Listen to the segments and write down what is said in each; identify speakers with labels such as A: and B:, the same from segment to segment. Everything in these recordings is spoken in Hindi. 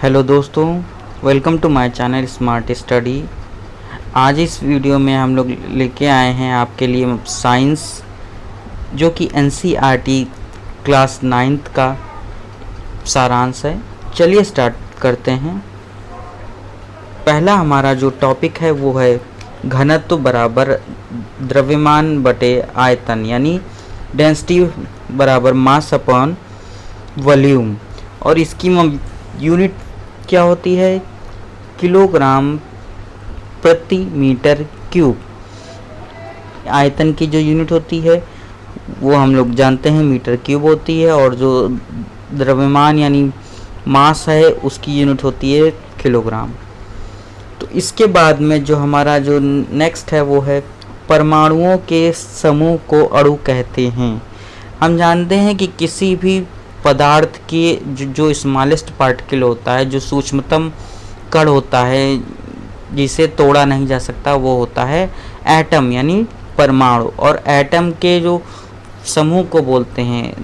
A: हेलो दोस्तों, welcome to my channel smart study. आज इस वीडियो में हम लोग लेके आए हैं आपके लिए साइंस, जो कि एनसीईआरटी क्लास 9th का सारांश है। चलिए स्टार्ट करते हैं। पहला हमारा जो टॉपिक है वो है घनत्व बराबर द्रव्यमान बटे आयतन, यानी डेंसिटी बराबर मास अपॉन वॉल्यूम। और इसकी यूनिट क्या होती है? किलोग्राम प्रति मीटर क्यूब। आयतन की जो यूनिट होती है वो हम लोग जानते हैं मीटर क्यूब होती है, और जो द्रव्यमान यानी मास है उसकी यूनिट होती है किलोग्राम। तो इसके बाद में जो हमारा जो नेक्स्ट है वो है परमाणुओं के समूह को अणु कहते हैं। हम जानते हैं कि किसी भी पदार्थ के जो स्मॉलेस्ट पार्टिकल होता है, जो सूक्ष्मतम कण होता है जिसे तोड़ा नहीं जा सकता, वो होता है एटम यानी परमाणु। और एटम के जो समूह को बोलते हैं,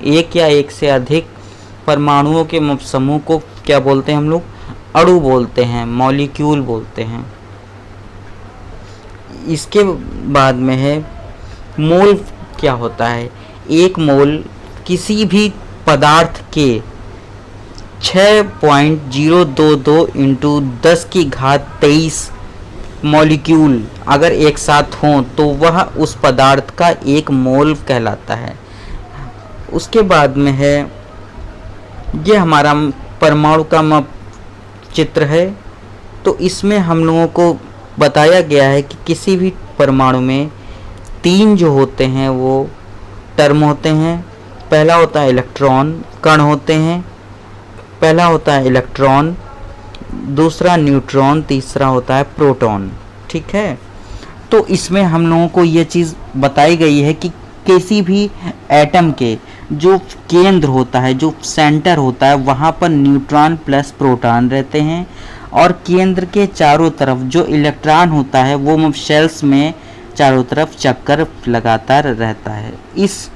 A: एक या एक से अधिक परमाणुओं के समूह को क्या बोलते हैं हम लोग? अणु बोलते हैं, मॉलिक्यूल बोलते हैं। इसके बाद में है मोल। क्या होता है? एक मोल किसी भी पदार्थ के 6.022 इंटू 10 की घात 23 मॉलिक्यूल अगर एक साथ हों तो वह उस पदार्थ का एक मोल कहलाता है। उसके बाद में है, ये हमारा परमाणु का चित्र है। तो इसमें हम लोगों को बताया गया है कि किसी भी परमाणु में 3 जो होते हैं वो टर्म होते हैं। पहला होता है इलेक्ट्रॉन, कण होते हैं। पहला होता है इलेक्ट्रॉन, दूसरा न्यूट्रॉन, तीसरा होता है प्रोटॉन। ठीक है, तो इसमें हम लोगों को ये चीज़ बताई गई है कि किसी भी एटम के जो केंद्र होता है, जो सेंटर होता है, वहाँ पर न्यूट्रॉन प्लस प्रोटॉन रहते हैं। और केंद्र के चारों तरफ जो इलेक्ट्रॉन होता है वो शेल्स में चारों तरफ चक्कर लगाता रहता है। इस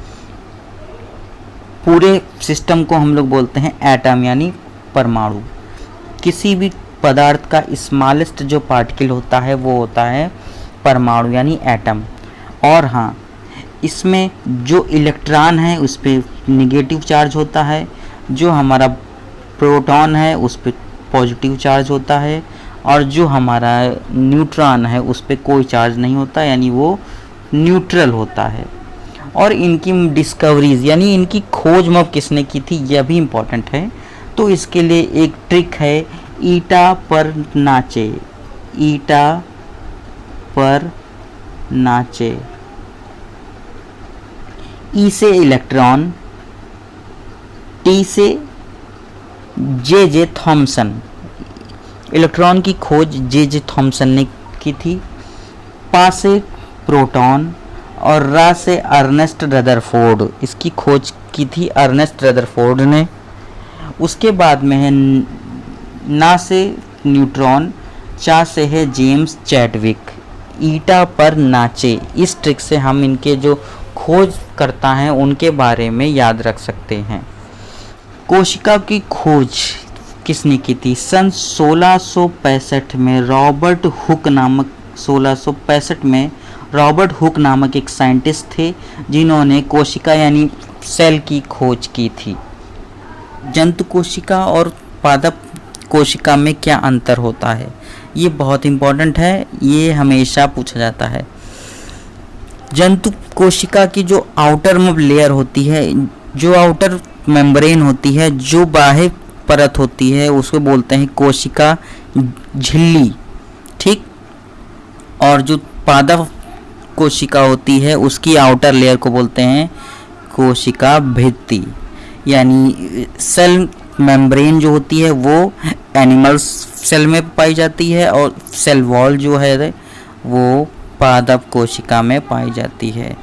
A: पूरे सिस्टम को हम लोग बोलते हैं एटम यानी परमाणु। किसी भी पदार्थ का स्मॉलेस्ट जो पार्टिकल होता है वो होता है परमाणु यानी एटम। और हाँ, इसमें जो इलेक्ट्रॉन है उस पर निगेटिव चार्ज होता है, जो हमारा प्रोटॉन है उस पर पॉजिटिव चार्ज होता है, और जो हमारा न्यूट्रॉन है उस पर कोई चार्ज नहीं होता, यानी वो न्यूट्रल होता है। और इनकी डिस्कवरीज यानी इनकी खोज किसने की थी, यह भी इम्पोर्टेंट है। तो इसके लिए एक ट्रिक है, ईटा पर नाचे। ईटा पर नाचे। ई से इलेक्ट्रॉन, टी से जे थॉमसन। इलेक्ट्रॉन की खोज जे थॉमसन ने की थी। पा से प्रोटॉन, और रा से अर्नेस्ट रदरफोर्ड। इसकी खोज की थी अर्नेस्ट रदरफोर्ड ने। उसके बाद में है ना से न्यूट्रॉन, चा से है जेम्स चैडविक। ईटा पर नाचे, इस ट्रिक से हम इनके जो खोज करता है उनके बारे में याद रख सकते हैं। कोशिका की खोज किसने की थी? सन 1665 में रॉबर्ट हुक नामक 1665 में रॉबर्ट हुक नामक एक साइंटिस्ट थे जिन्होंने कोशिका यानी सेल की खोज की थी। जंतु कोशिका और पादप कोशिका में क्या अंतर होता है? ये बहुत इम्पोर्टेंट है, ये हमेशा पूछा जाता है। जंतु कोशिका की जो आउटर लेयर होती है, जो आउटर मेम्ब्रेन होती है, जो बाह्य परत होती है, उसको बोलते हैं कोशिका झिल्ली। ठीक। और जो पादप कोशिका होती है उसकी आउटर लेयर को बोलते हैं कोशिका भित्ति। यानी सेल मेम्ब्रेन जो होती है वो एनिमल्स सेल में पाई जाती है, और सेल वॉल जो है वो पादप कोशिका में पाई जाती है।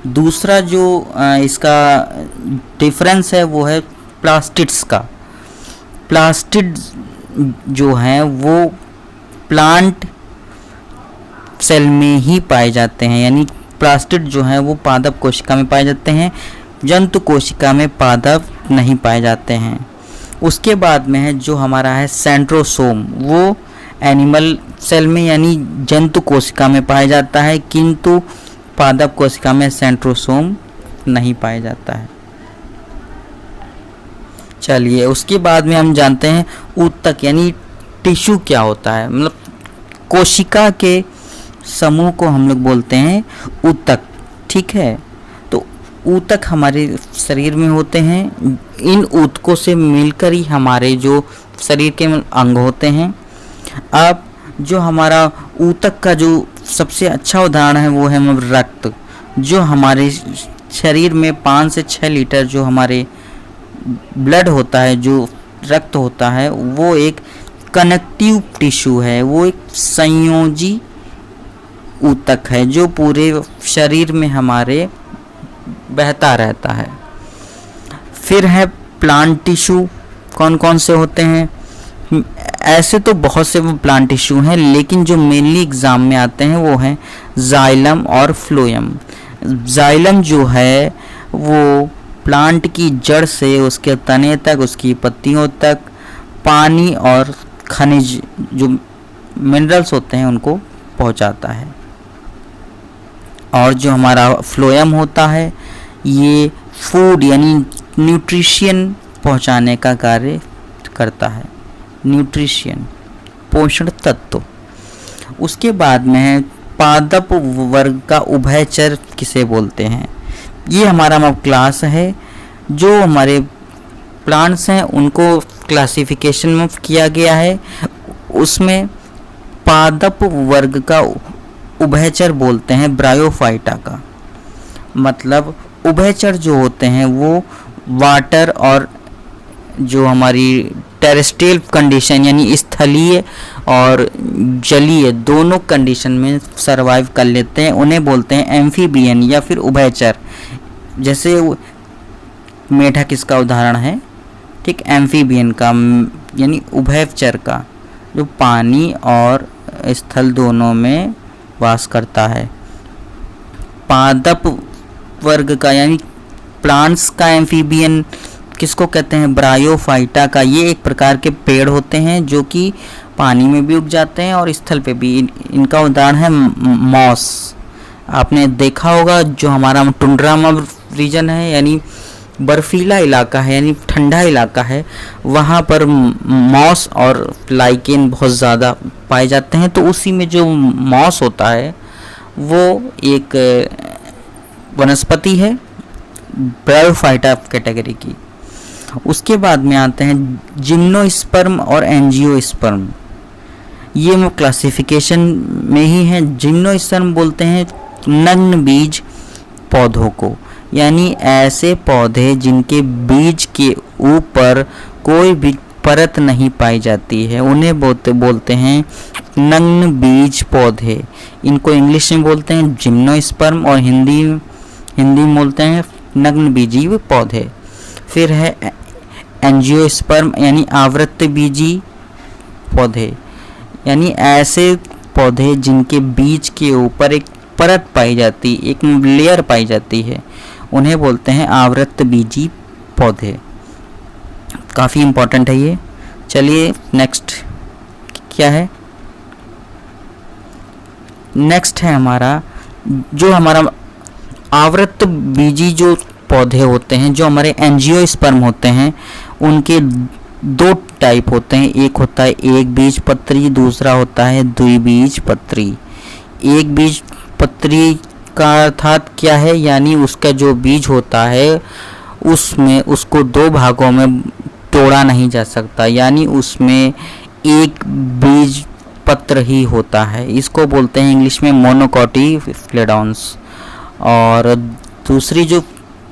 A: दूसरा जो इसका डिफरेंस है वो है प्लास्टिड्स का। प्लास्टिड जो हैं वो प्लांट सेल में ही पाए जाते हैं, यानी प्लास्टिड जो हैं वो पादप कोशिका में पाए जाते हैं। जंतु कोशिका में पादप नहीं पाए जाते हैं। उसके बाद में है जो हमारा है सेंट्रोसोम, वो एनिमल सेल में यानी जंतु कोशिका में पाया जाता है, किंतु पादप कोशिका में सेंट्रोसोम नहीं पाया जाता है। चलिए उसके बाद में हम जानते हैं ऊतक यानी टिश्यू क्या होता है। मतलब कोशिका के समूह को हम लोग बोलते हैं ऊतक, ठीक है। तो ऊतक हमारे शरीर में होते हैं, इन ऊतकों से मिलकर ही हमारे जो शरीर के अंग होते हैं। अब जो हमारा ऊतक का जो सबसे अच्छा उदाहरण है वो है रक्त, जो हमारे शरीर में 5 से 6 लीटर जो हमारे ब्लड होता है, जो रक्त होता है, वो एक कनेक्टिव टिश्यू है, वो एक संयोजी ऊतक है जो पूरे शरीर में हमारे बहता रहता है। फिर है प्लांट टिश्यू, कौन कौन से होते हैं? ऐसे तो बहुत से वो प्लांट टिश्यू हैं, लेकिन जो मेनली एग्जाम में आते हैं वो हैं जाइलम और फ्लोएम। जाइलम जो है वो प्लांट की जड़ से उसके तने तक, उसकी पत्तियों तक पानी और खनिज जो मिनरल्स होते हैं उनको पहुंचाता है। और जो हमारा फ्लोएम होता है ये फूड यानी न्यूट्रिशन पहुंचाने का कार्य करता है, न्यूट्रिशन पोषण तत्व। उसके बाद में है पादप वर्ग का उभयचर किसे बोलते हैं। ये हमारा क्लास है, जो हमारे प्लांट्स हैं उनको क्लासिफिकेशन में किया गया है, उसमें पादप वर्ग का उभयचर बोलते हैं ब्रायोफाइटा का। मतलब उभयचर जो होते हैं वो वाटर और जो हमारी टेरेस्ट्रियल कंडीशन यानी स्थलीय और जलीय दोनों कंडीशन में सरवाइव कर लेते हैं, उन्हें बोलते हैं एम्फीबियन या फिर उभयचर। जैसे मेढक किसका उदाहरण है, ठीक, एम्फीबियन का यानी उभयचर का, जो पानी और स्थल दोनों में वास करता है। पादप वर्ग का यानी प्लांट्स का एम्फीबियन किसको कहते हैं? ब्रायोफाइटा का। ये एक प्रकार के पेड़ होते हैं जो कि पानी में भी उग जाते हैं और स्थल पे भी। इनका उदाहरण है मॉस। आपने देखा होगा जो हमारा टुंड्रा रीजन है यानी बर्फीला इलाका है यानी ठंडा इलाका है, वहाँ पर मॉस और लाइकेन बहुत ज़्यादा पाए जाते हैं। तो उसी में जो मॉस होता है वो एक वनस्पति है ब्रायोफाइटा कैटेगरी की। उसके बाद में आते हैं जिम्नोस्पर्म और एंजियोस्पर्म। ये क्लासिफिकेशन में ही है। जिम्नोस्पर्म बोलते हैं नग्न बीज पौधों को, यानी ऐसे पौधे जिनके बीज के ऊपर कोई भी परत नहीं पाई जाती है, उन्हें बोलते हैं नग्न बीज पौधे। इनको इंग्लिश में बोलते हैं जिम्नोस्पर्म और हिंदी में बोलते हैं नग्न बीजी पौधे। फिर है एंजियोस्पर्म यानी आवृत बीजी पौधे, यानी ऐसे पौधे जिनके बीज के ऊपर एक परत पाई जाती, एक लेयर पाई जाती है, उन्हें बोलते हैं आवृत बीजी पौधे। काफ़ी इम्पोर्टेंट है ये। चलिए नेक्स्ट क्या है? नेक्स्ट है हमारा जो हमारा आवृत बीजी जो पौधे होते हैं, जो हमारे एंजियोस्पर्म होते हैं, उनके 2 टाइप होते हैं। एक होता है एक बीज पत्री, दूसरा होता है द्विबीज पत्री। एक बीज पत्री का अर्थात क्या है, यानी उसका जो बीज होता है उसमें उसको 2 भागों में तोड़ा नहीं जा सकता, यानी उसमें एक बीज पत्र ही होता है। इसको बोलते हैं इंग्लिश में मोनोकोटिलेडॉन्स। और दूसरी जो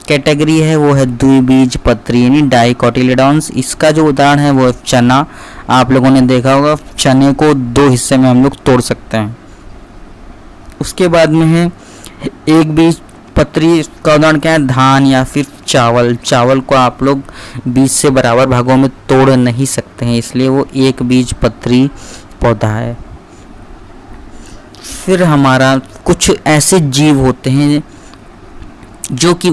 A: कैटेगरी है वो है द्विबीज पत्री यानी डाइकोटिलेडॉन्स। इसका जो उदाहरण है वो है चना। आप लोगों ने देखा होगा चने को 2 हिस्से में हम लोग तोड़ सकते हैं। उसके बाद में है एक बीज पत्री का उदाहरण क्या है? धान या फिर चावल। चावल को आप लोग बीज से बराबर भागों में तोड़ नहीं सकते हैं, इसलिए वो एक बीज पत्री पौधा है। फिर हमारा कुछ ऐसे जीव होते हैं जो कि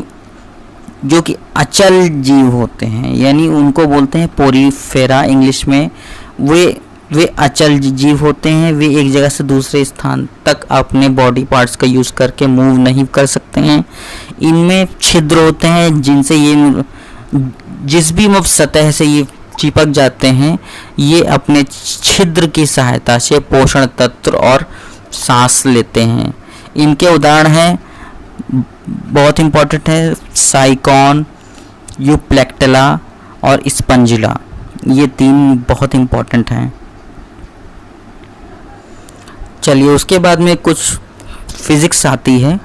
A: जो कि अचल जीव होते हैं, यानी उनको बोलते हैं पोरीफेरा इंग्लिश में। वे अचल जीव होते हैं। वे एक जगह से दूसरे स्थान तक अपने बॉडी पार्ट्स का यूज़ करके मूव नहीं कर सकते हैं। इनमें छिद्र होते हैं जिनसे ये जिस भी सतह से ये चिपक जाते हैं, ये अपने छिद्र की सहायता से पोषण तत्व और सांस लेते हैं। इनके उदाहरण हैं, बहुत इंपॉर्टेंट है, साइकॉन, यूप्लेक्टला और स्पंजिला। ये 3 बहुत इंपॉर्टेंट हैं। चलिए उसके बाद में कुछ फिजिक्स आती है।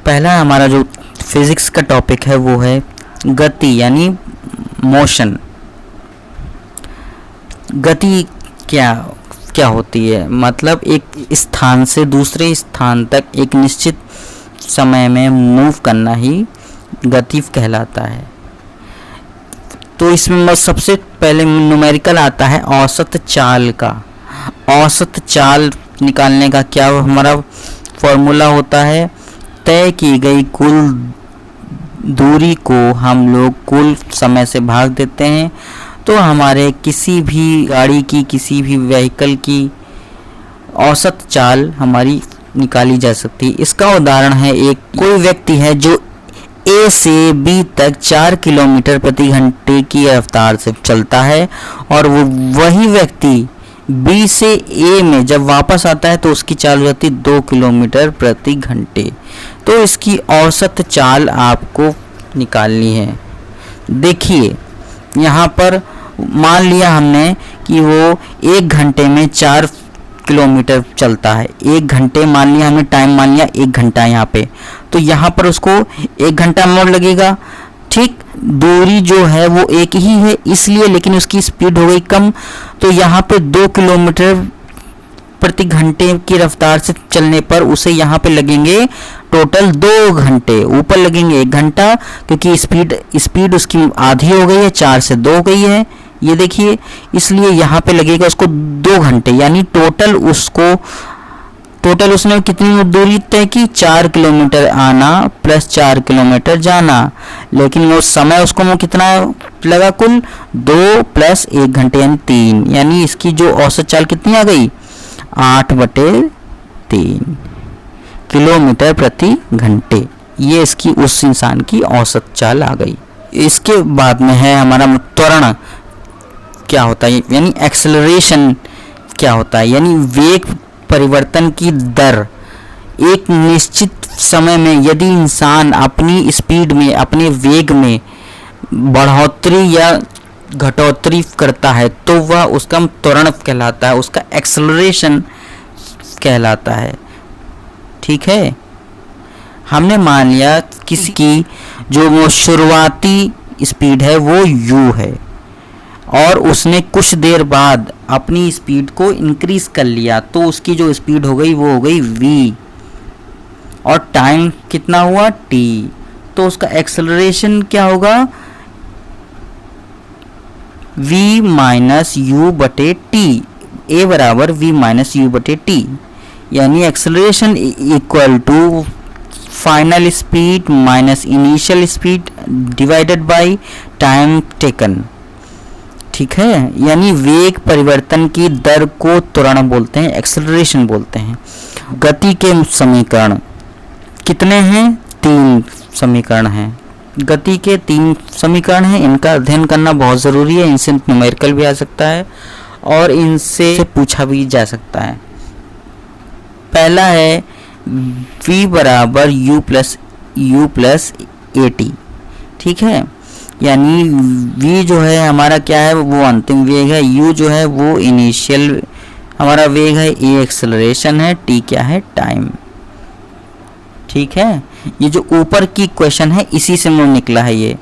A: पहला हमारा जो फिजिक्स का टॉपिक है वो है गति यानी मोशन। गति क्या होती है? मतलब एक स्थान से दूसरे स्थान तक एक निश्चित समय में मूव करना ही गति कहलाता है। तो इसमें सबसे पहले न्यूमेरिकल आता है औसत चाल का। औसत चाल निकालने का क्या हमारा फॉर्मूला होता है? तय की गई कुल दूरी को हम लोग कुल समय से भाग देते हैं, तो हमारे किसी भी गाड़ी की, किसी भी व्हीकल की औसत चाल हमारी निकाली जा सकती है। इसका उदाहरण है, एक कोई व्यक्ति है जो A से B तक 4 किलोमीटर प्रति घंटे की रफ्तार से चलता है, और वही व्यक्ति B से A में जब वापस आता है तो उसकी चाल हो जाती 2 किलोमीटर प्रति घंटे। तो इसकी औसत चाल आपको निकालनी है। देखिए यहाँ पर मान लिया हमने कि वो 1 घंटे में 4 किलोमीटर चलता है। 1 घंटे मान लिया हमने, टाइम मान लिया 1 घंटा यहाँ पे, तो यहाँ पर उसको 1 घंटा मोड़ लगेगा। ठीक, दूरी जो है वो एक ही है इसलिए, लेकिन उसकी स्पीड हो गई कम, तो यहाँ पे 2 किलोमीटर प्रति घंटे की रफ्तार से चलने पर उसे यहाँ पे लगेंगे टोटल 2 घंटे। ऊपर लगेंगे 1 घंटा क्योंकि स्पीड उसकी आधी हो गई है, 4 से 2 हो गई है, ये देखिए, इसलिए यहाँ पे लगेगा उसको 2 घंटे। यानी टोटल उसने कितनी दूरी तय की? 4 किलोमीटर आना प्लस 4 किलोमीटर जाना, लेकिन वो समय उसको कितना लगा? कुल 2 प्लस 1 घंटे यानी 3। यानी इसकी जो औसत चाल कितनी आ गई? 8/3 किलोमीटर प्रति घंटे। ये इसकी उस इंसान की औसत चाल आ गई। इसके बाद में है हमारा त्वरण क्या होता है, यानी एक्सेलरेशन क्या होता है, यानी वेग परिवर्तन की दर। एक निश्चित समय में यदि इंसान अपनी स्पीड में, अपने वेग में बढ़ोतरी या घटोतरी करता है तो वह उसका त्वरण कहलाता है, उसका एक्सेलरेशन कहलाता है। ठीक है, हमने मान लिया किसी की जो शुरुआती स्पीड है वो u है, और उसने कुछ देर बाद अपनी स्पीड को इंक्रीज कर लिया, तो उसकी जो स्पीड हो गई वो हो गई v, और टाइम कितना हुआ t, तो उसका एक्सेलरेशन क्या होगा? v माइनस u बटे टी, a बराबर v माइनस u बटे टी, यानी acceleration equal to final speed minus initial speed divided by time taken. ठीक है, यानी वेग परिवर्तन की दर को त्वरण बोलते हैं, एक्सेलरेशन बोलते हैं। गति के समीकरण कितने हैं? 3 समीकरण हैं। गति के 3 समीकरण हैं, इनका अध्ययन करना बहुत ज़रूरी है। इनसे न्यूमेरिकल भी आ सकता है और इनसे पूछा भी जा सकता है। पहला है v बराबर u प्लस ए टी। ठीक है, यानी v जो है हमारा क्या है? वो अंतिम वेग है, u जो है वो इनिशियल हमारा वेग है, a एक्सेलरेशन है, t क्या है? टाइम। ठीक है, ये जो ऊपर की क्वेश्चन है इसी से मुझे निकला है। ये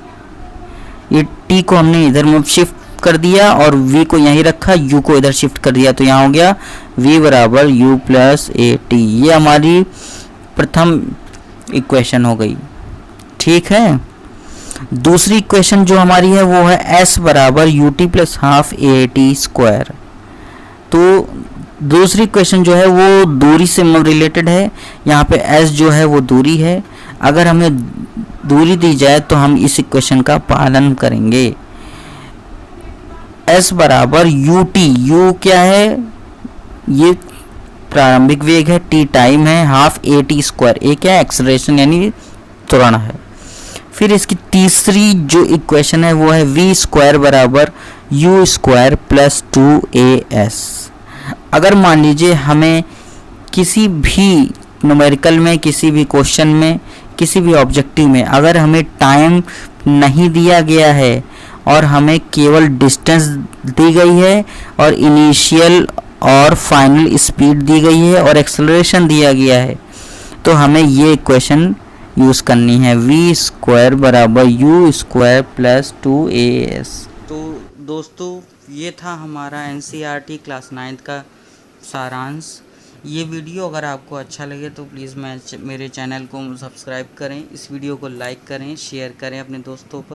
A: t को हमने इधर में शिफ्ट कर दिया और v को यहीं रखा, u को इधर शिफ्ट कर दिया, तो यहाँ हो गया v बराबर u प्लस ए टी। ये हमारी प्रथम इक्वेशन हो गई। ठीक है, दूसरी इक्वेशन जो हमारी है वो है s बराबर U T plus half A T square. तो दूसरी इक्वेशन जो है वो दूरी से रिलेटेड है। यहाँ पे s जो है वो दूरी है। अगर हमें दूरी दी जाए तो हम इस इक्वेशन का पालन करेंगे। s बराबर ut, u क्या है, ये प्रारंभिक वेग है, t टाइम है, हाफ ए टी स्क्वायर, ए क्या है एक्सेलरेशन यानी त्वरण है। फिर इसकी तीसरी जो इक्वेशन है वो है v स्क्वायर बराबर u स्क्वायर प्लस 2as। अगर मान लीजिए हमें किसी भी न्यूमेरिकल में, किसी भी क्वेश्चन में, किसी भी ऑब्जेक्टिव में अगर हमें टाइम नहीं दिया गया है और हमें केवल डिस्टेंस दी गई है और इनिशियल और फाइनल स्पीड दी गई है और एक्सेलरेशन दिया गया है, तो हमें ये इक्वेशन यूज़ करनी है, v स्क्वायर बराबर u स्क्वायर प्लस 2as। तो दोस्तों ये था हमारा NCERT क्लास 9 का सारांश। ये वीडियो अगर आपको अच्छा लगे तो प्लीज़ मेरे चैनल को सब्सक्राइब करें, इस वीडियो को लाइक करें, शेयर करें अपने दोस्तों पर।